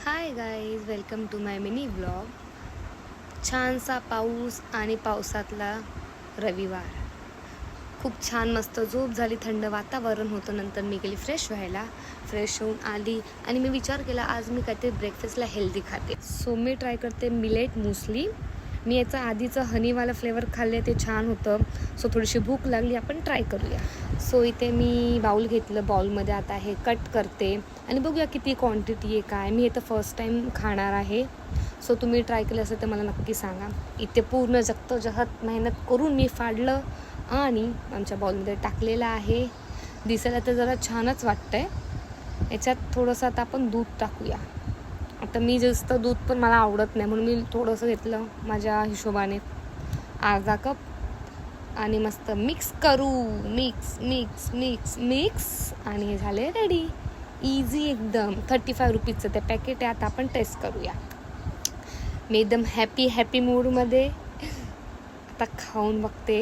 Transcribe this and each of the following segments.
High guys, welcome to my mini vlog. छानसा पाऊस आणि पावसातला रविवार. खूप छान मस्त झोप झाली, थंड वातावरण होतं. नंतर मी गेली फ्रेश व्हायला. फ्रेश होऊन आली आणि मी विचार केला आज मी काहीतरी ब्रेकफास्टला हेल्दी खाते. सो मी ट्राय करते मिलेट मुसली. मी याचं आधीचं हनीवाला फ्लेवर खाल्ले, ते छान होतं. सो थोडीशी भूक लागली, आपण ट्राय करूया. सो इथे मी बाउल घेतलं. बाउलमध्ये आता हे कट करते आणि बघूया किती क्वांटिटी आहे काय. मी इथं फर्स्ट टाईम खाणार आहे. सो तुम्ही ट्राय केलं असेल तर मला नक्की सांगा. इथे पूर्ण जगत मेहनत करून मी फाडलं आणि आमच्या बाउलमध्ये टाकलेलं आहे. दिसायला तर जरा छानच वाटतं आहे. याच्यात थोडंसं आता आपण दूध टाकूया. आता मी जास्त दूध पण मला आवडत नाही, म्हणून मी थोडंसं घेतलं माझ्या हिशोबाने, अर्धा कप. आणि मस्त मिक्स करू. मिक्स मिक्स मिक्स मिक्स आणि हे झाले रेडी. इझी एकदम. 35 रुपीजचं ते पॅकेट आहे. आता आपण टेस्ट करूया. मी एकदम हॅपी मूडमध्ये आता खाऊन बघते.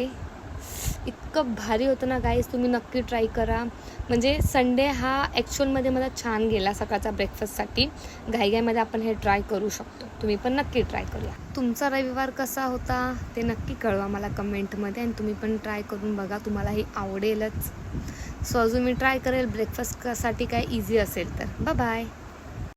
इतकं भारी होतं ना गाईज, तुम्ही नक्की ट्राय करा. म्हणजे संडे हा ॲक्च्युअलमध्ये मला छान गेला सकाळचा ब्रेकफास्टसाठी. घाईघाईमध्ये आपण हे ट्राय करू शकतो. तुम्ही पण नक्की ट्राय करूया. तुमचा रविवार कसा होता ते नक्की कळवा मला कमेंटमध्ये. आणि तुम्ही पण ट्राय करून बघा, तुम्हाला हे आवडेलच. सो अजून मी ट्राय करेल ब्रेकफास्टसाठी काय इझी असेल तर. बाय.